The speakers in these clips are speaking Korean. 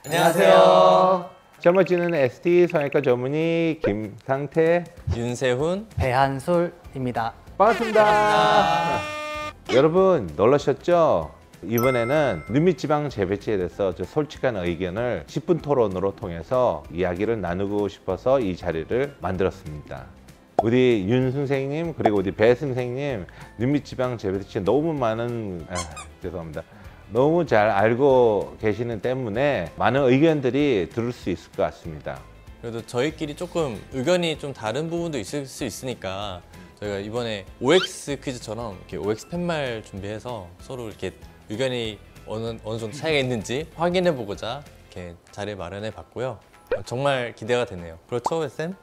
안녕하세요. 젊어지는 ST 성형외과 전문의 김상태, 윤세훈, 배한솔입니다. 반갑습니다. 여러분 놀라셨죠? 이번에는 눈밑지방 재배치에 대해서 솔직한 의견을 10분 토론으로 통해서 이야기를 나누고 싶어서 이 자리를 만들었습니다. 우리 윤 선생님 그리고 우리 배 선생님 눈밑지방 재배치 너무 많은 죄송합니다. 너무 잘 알고 계시는 때문에 많은 의견들이 들을 수 있을 것 같습니다. 그래도 저희끼리 조금 의견이 좀 다른 부분도 있을 수 있으니까 저희가 이번에 OX 퀴즈처럼 이렇게 OX 팻말 준비해서 서로 이렇게 의견이 어느 정도 차이가 있는지 확인해 보고자 이렇게 자리 마련해 봤고요. 정말 기대가 되네요. 그렇죠, 쌤?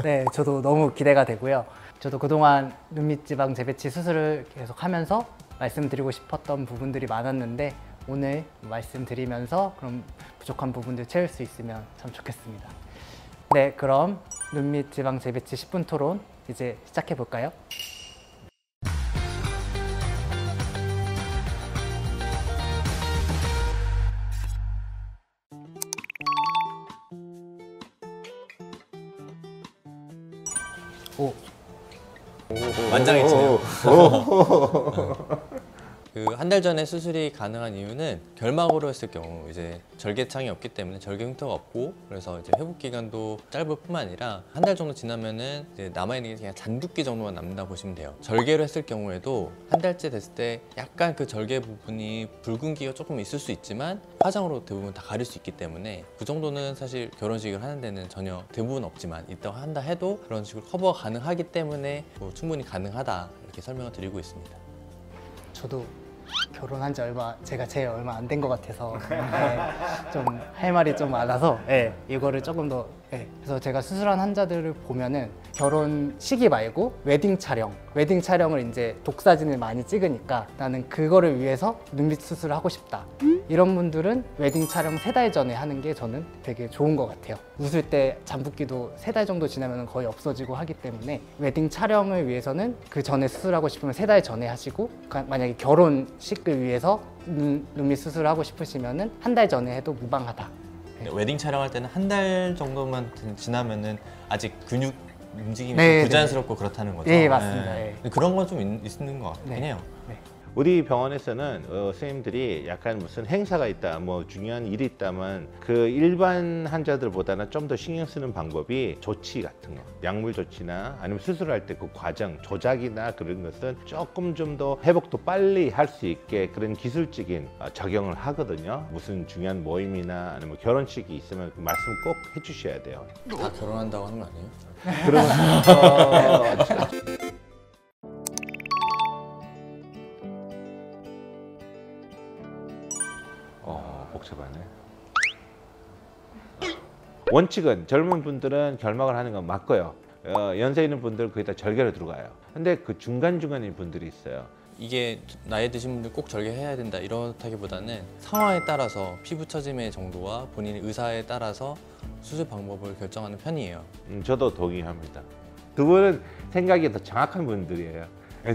네, 저도 너무 기대가 되고요. 저도 그동안 눈밑지방 재배치 수술을 계속 하면서 말씀드리고 싶었던 부분들이 많았는데 오늘 말씀드리면서 그럼 부족한 부분들 채울 수 있으면 참 좋겠습니다. 네, 그럼 눈밑지방 재배치 10분 토론 이제 시작해 볼까요? 오. 만장일치네요. 그 한 달 전에 수술이 가능한 이유는 결막으로 했을 경우 이제 절개창이 없기 때문에 절개 흉터가 없고 그래서 이제 회복 기간도 짧을 뿐만 아니라 한 달 정도 지나면은 이제 남아있는 게 그냥 잔두기 정도만 남는다 보시면 돼요. 절개로 했을 경우에도 한 달째 됐을 때 약간 그 절개 부분이 붉은기가 조금 있을 수 있지만 화장으로 대부분 다 가릴 수 있기 때문에 그 정도는 사실 결혼식을 하는 데는 전혀 대부분 없지만 있다고 한다 해도 그런 식으로 커버가 가능하기 때문에 뭐 충분히 가능하다 이렇게 설명을 드리고 있습니다. 저도 결혼한 지 제가 제일 얼마 안 된 것 같아서 좀 할 말이 좀 많아서 이거를 조금 더 그래서 제가 수술한 환자들을 보면은 결혼 시기 말고 웨딩 촬영을 이제 독사진을 많이 찍으니까 나는 그거를 위해서 눈밑 수술을 하고 싶다 이런 분들은 웨딩 촬영 3달 전에 하는 게 저는 되게 좋은 것 같아요. 웃을 때 잔붓기도 3달 정도 지나면 거의 없어지고 하기 때문에 웨딩 촬영을 위해서는 그 전에 수술하고 싶으면 3달 전에 하시고 만약에 결혼식을 위해서 눈밑 수술을 하고 싶으시면은 한 달 전에 해도 무방하다. 웨딩 촬영할 때는 한 달 정도만 지나면은 아직 근육 움직임이 네, 부자연스럽고 그렇다는 거죠. 네, 맞습니다. 그런 건 좀 있는 것 같긴 해요. 우리 병원에서는 선생님들이 약간 무슨 행사가 있다, 뭐 중요한 일이 있다면 그 일반 환자들보다는 좀 더 신경 쓰는 방법이 조치 같은 거, 약물 조치나 아니면 수술할 때 그 과정, 조작이나 그런 것은 조금 좀 더 회복도 빨리 할 수 있게 그런 기술적인 적용을 하거든요. 무슨 중요한 모임이나 아니면 결혼식이 있으면 그 말씀 꼭 해주셔야 돼요. 다 결혼한다고 하는 거 아니에요? 그러면 복잡하네. 원칙은 젊은 분들은 결막을 하는 건 맞고요. 연세 있는 분들 거의 다 절개로 들어가요. 근데 그 중간중간인 분들이 있어요. 이게 나이 드신 분들 꼭 절개해야 된다 이렇다기보다는 상황에 따라서 피부 처짐의 정도와 본인의 의사에 따라서 수술 방법을 결정하는 편이에요. 저도 동의합니다. 두 분은 생각이 더 정확한 분들이에요.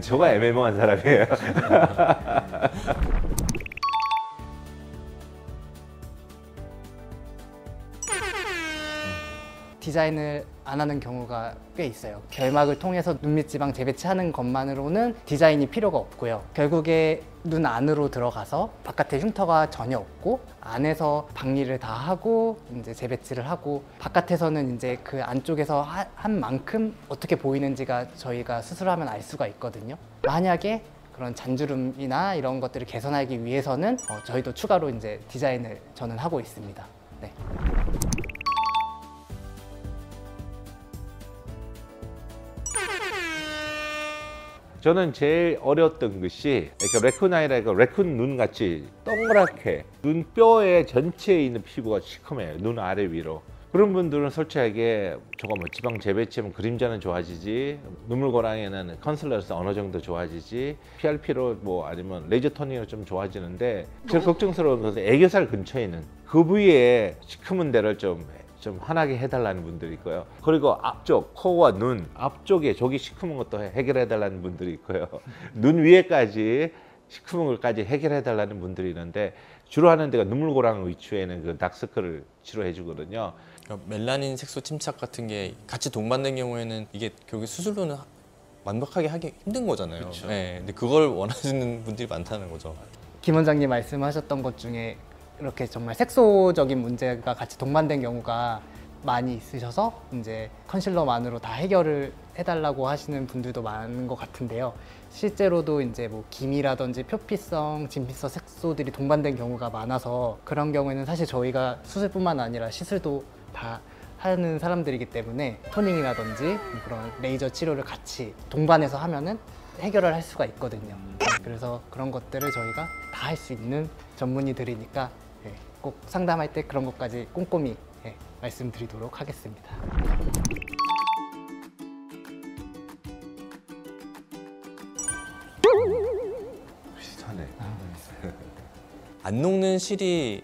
저가 애매모호한 사람이에요. 디자인을 안 하는 경우가 꽤 있어요. 결막을 통해서 눈밑 지방 재배치하는 것만으로는 디자인이 필요가 없고요. 결국에 눈 안으로 들어가서 바깥에 흉터가 전혀 없고 안에서 박리를 다 하고 이제 재배치를 하고 바깥에서는 이제 그 안쪽에서 한 만큼 어떻게 보이는지가 저희가 수술하면 알 수가 있거든요. 만약에 그런 잔주름이나 이런 것들을 개선하기 위해서는 저희도 추가로 이제 디자인을 저는 하고 있습니다. 네. 저는 제일 어려웠던 것이 레쿤 아이라고 레쿤 눈 같이 동그랗게 눈뼈의 전체에 있는 피부가 시커매요. 눈 아래 위로. 그런 분들은 솔직하게 저거 뭐 지방 재배치하면 그림자는 좋아지지, 눈물고랑에는 컨실러에서 어느 정도 좋아지지, PRP로 뭐 아니면 레이저 토닝으로 좀 좋아지는데 제일 걱정스러운 것은 애교살 근처에 있는 그 부위에 시커먼 데를 좀 환하게 해달라는 분들이 있고요. 그리고 앞쪽, 코와 눈 앞쪽에 저기 시커먼 것도 해결해달라는 분들이 있고요. 눈 위에까지 시커먼 것까지 해결해달라는 분들이 있는데 주로 하는 데가 눈물고랑 위치에는 그 다크서클을 치료해 주거든요. 그러니까 멜라닌 색소 침착 같은 게 같이 동반된 경우에는 이게 결국 수술로는 완벽하게 하기 힘든 거잖아요. 그쵸. 네, 근데 그걸 원하시는 분들이 많다는 거죠. 김 원장님 말씀하셨던 것 중에 이렇게 정말 색소적인 문제가 같이 동반된 경우가 많이 있으셔서 이제 컨실러만으로 다 해결을 해달라고 하시는 분들도 많은 것 같은데요. 실제로도 이제 뭐 기미라든지 표피성, 진피성 색소들이 동반된 경우가 많아서 그런 경우에는 사실 저희가 수술뿐만 아니라 시술도 다 하는 사람들이기 때문에 토닝이라든지 그런 레이저 치료를 같이 동반해서 하면은 해결을 할 수가 있거든요. 그래서 그런 것들을 저희가 다 할 수 있는 전문의들이니까 꼭 상담할 때 그런 것까지 꼼꼼히 말씀드리도록 하겠습니다. 비슷하네. 안 녹는 실이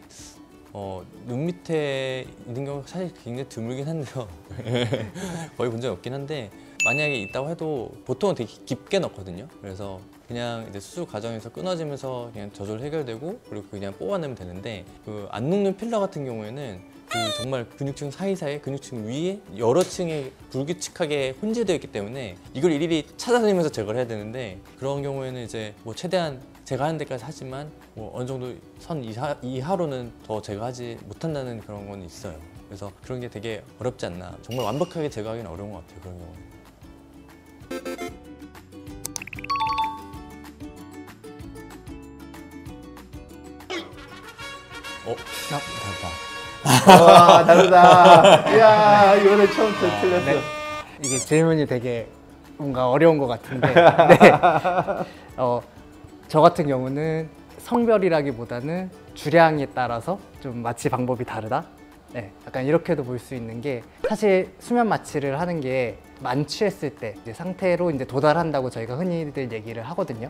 눈 밑에 있는 경우가 사실 굉장히 드물긴 한데요. 거의 본 적이 없긴 한데 만약에 있다고 해도 보통은 되게 깊게 넣거든요. 그래서 그냥 이제 수술 과정에서 끊어지면서 그냥 저절로 해결되고 그리고 그냥 뽑아내면 되는데 그 안 녹는 필러 같은 경우에는 그 정말 근육층 사이사이 근육층 위에 여러 층에 불규칙하게 혼재되어 있기 때문에 이걸 일일이 찾아다니면서 제거를 해야 되는데 그런 경우에는 이제 뭐 최대한 제거하는 데까지 하지만 뭐 어느 정도 선 이하로는 더 제거하지 못한다는 그런 건 있어요. 그래서 그런 게 되게 어렵지 않나. 정말 완벽하게 제거하기는 어려운 것 같아요. 그런 경우는. 다르다. 와, 다르다. 이야, 이번에 처음부터 틀렸어. 네. 이게 질문이 되게 뭔가 어려운 것 같은데 네. 저 같은 경우는 성별이라기보다는 주량에 따라서 좀 마취 방법이 다르다? 네, 약간 이렇게도 볼 수 있는 게 사실 수면 마취를 하는 게 만취했을 때 이제 상태로 이제 도달한다고 저희가 흔히들 얘기를 하거든요.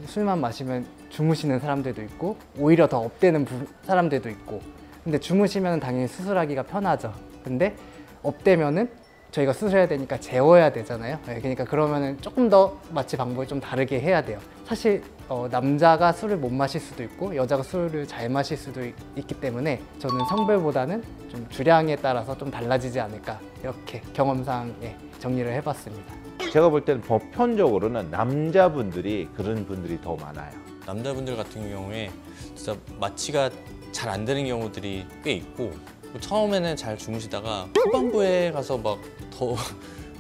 술만 마시면 주무시는 사람들도 있고 오히려 더 업되는 사람들도 있고 근데 주무시면 당연히 수술하기가 편하죠. 근데 업되면은 저희가 수술해야 되니까 재워야 되잖아요. 네, 그러니까 그러면은 조금 더 마취 방법을 좀 다르게 해야 돼요. 사실 남자가 술을 못 마실 수도 있고 여자가 술을 잘 마실 수도 있기 때문에 저는 성별보다는 좀 주량에 따라서 좀 달라지지 않을까 이렇게 경험상 정리를 해봤습니다. 제가 볼 때는 보편적으로는 남자분들이 그런 분들이 더 많아요. 남자분들 같은 경우에 진짜 마취가 잘 안 되는 경우들이 꽤 있고 처음에는 잘 주무시다가 후반부에 가서 막 더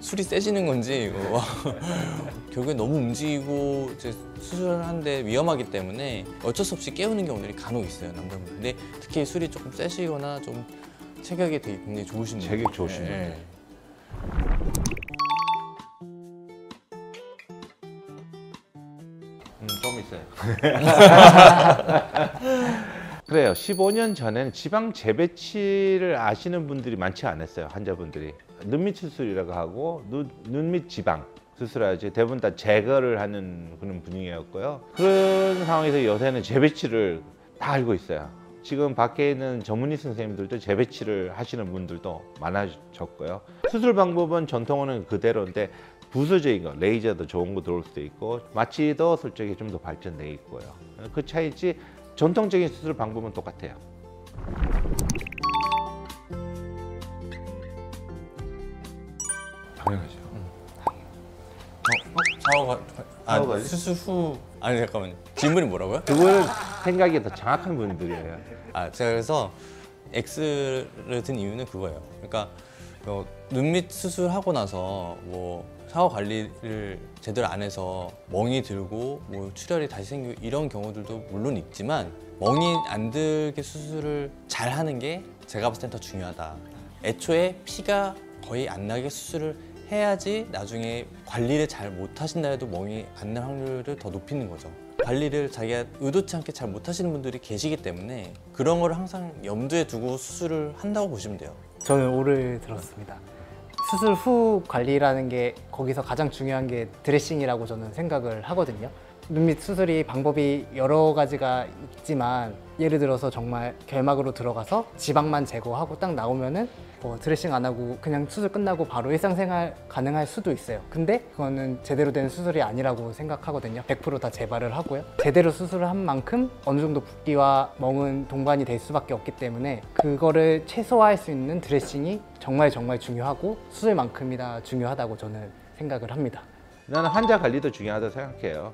술이 세지는 건지 결국에 너무 움직이고 이제 수술을 하는데 위험하기 때문에 어쩔 수 없이 깨우는 경우들이 간혹 있어요, 남자분들. 근데 특히 술이 조금 세시거나 좀 체격이 되게 굉장히 좋으신 분들. 체격 좋으신 분들. 네. 좀 있어요. 그래요. 15년 전에는 지방 재배치를 아시는 분들이 많지 않았어요. 환자분들이. 눈밑 수술이라고 하고 눈밑 지방 수술하지 대부분 다 제거를 하는 그런 분위기였고요. 그런 상황에서 요새는 재배치를 다 알고 있어요. 지금 밖에 있는 전문의 선생님들도 재배치를 하시는 분들도 많아졌고요. 수술 방법은 전통은 그대로인데 부수적인 거, 레이저도 좋은 거 들어올 수도 있고 마취도 솔직히 좀 더 발전돼 있고요. 그 차이지 전통적인 수술 방법은 똑같아요. 당연하죠. 샤워가 수술 후 아니 잠깐만요. 질문이 뭐라고요? 그거는 생각이 더 정확한 분들이에요. 제가 그래서 X를 든 이유는 그거예요. 그러니까 눈밑 수술하고 나서 뭐 샤워 관리를 제대로 안 해서 멍이 들고 뭐 출혈이 다시 생기고 이런 경우들도 물론 있지만 멍이 안 들게 수술을 잘 하는 게 제가 봤을 땐 더 중요하다. 애초에 피가 거의 안 나게 수술을 해야지 나중에 관리를 잘 못 하신다 해도 멍이 안 날 확률을 더 높이는 거죠. 관리를 자기가 의도치 않게 잘 못 하시는 분들이 계시기 때문에 그런 걸 항상 염두에 두고 수술을 한다고 보시면 돼요. 저는 오를 들었습니다. 수술 후 관리라는 게 거기서 가장 중요한 게 드레싱이라고 저는 생각을 하거든요. 눈밑 수술이 방법이 여러 가지가 있지만 예를 들어서 정말 결막으로 들어가서 지방만 제거하고 딱 나오면은 뭐 드레싱 안 하고 그냥 수술 끝나고 바로 일상생활 가능할 수도 있어요. 근데 그거는 제대로 된 수술이 아니라고 생각하거든요. 100% 다 재발을 하고요. 제대로 수술을 한 만큼 어느 정도 붓기와 멍은 동반이 될 수밖에 없기 때문에 그거를 최소화할 수 있는 드레싱이 정말 중요하고 수술만큼이나 중요하다고 저는 생각을 합니다. 나는 환자 관리도 중요하다고 생각해요.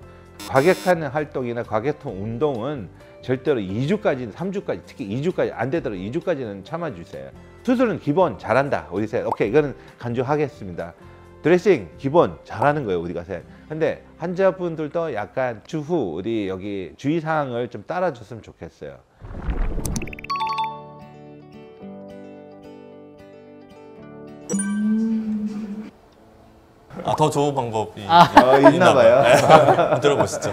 과격한 활동이나 과격한 운동은 절대로 2주까지, 3주까지, 특히 2주까지 안 되더라도 2주까지는 참아주세요. 수술은 기본 잘한다. 우리 셋. 오케이, 이거는 간주하겠습니다. 드레싱 기본 잘하는 거예요, 우리가 셋. 근데 환자분들도 약간 추후 우리 여기 주의사항을 좀 따라줬으면 좋겠어요. 더 좋은 방법이 있나 봐요. 네. 들어보시죠.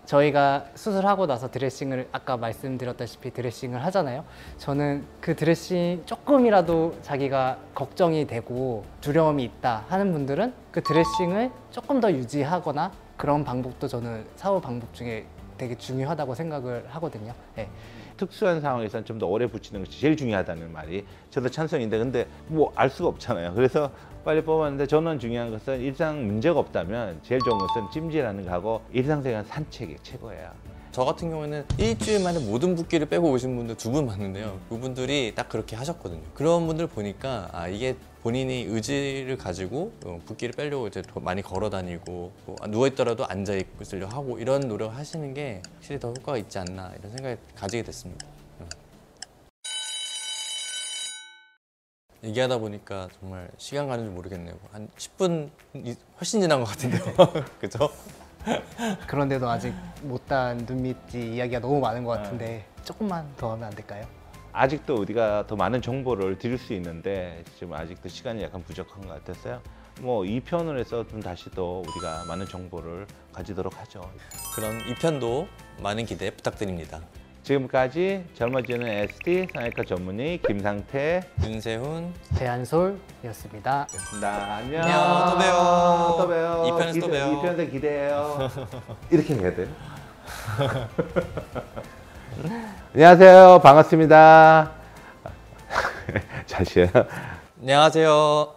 저희가 수술하고 나서 드레싱을 아까 말씀드렸다시피 드레싱을 하잖아요. 저는 그 드레싱 조금이라도 자기가 걱정이 되고 두려움이 있다 하는 분들은 그 드레싱을 조금 더 유지하거나 그런 방법도 저는 사후 방법 중에 되게 중요하다고 생각을 하거든요. 네. 특수한 상황에서는 좀 더 오래 붙이는 것이 제일 중요하다는 말이 저도 찬성인데 근데 뭐 알 수가 없잖아요. 그래서 빨리 뽑았는데 저는 중요한 것은 일상 문제가 없다면 제일 좋은 것은 찜질하는 거 하고 일상생활 산책이 최고예요. 저 같은 경우에는 일주일 만에 모든 붓기를 빼고 오신 분들 2분 봤는데요. 그분들이 딱 그렇게 하셨거든요. 그런 분들 보니까 이게 본인이 의지를 가지고 붓기를 빼려고 이제 더 많이 걸어 다니고 누워 있더라도 앉아 있으려 하고 이런 노력을 하시는 게 확실히 더 효과가 있지 않나 이런 생각을 가지게 됐습니다. 얘기하다 보니까 정말 시간 가는 줄 모르겠네요. 한 10분 훨씬 지난 것 같은데요. 그죠? 그런데도 아직 못다한 눈밑이 이야기가 너무 많은 것 같은데 조금만 더 하면 안 될까요? 아직도 우리가 더 많은 정보를 드릴 수 있는데 지금 아직도 시간이 약간 부족한 것 같았어요. 뭐 2편을 해서 좀 다시 또 우리가 많은 정보를 가지도록 하죠. 그럼 2편도 많은 기대 부탁드립니다. 지금까지 젊어지는 ST 성형외과 전문의 김상태 윤세훈 배한솔이었습니다. 안녕. 안녕. 또 봬요. 또 봬요. 2편에서 또 봬요. 2편에서 기대해요. 이렇게 해야 돼요. 안녕하세요. 반갑습니다. 다시요. 안녕하세요.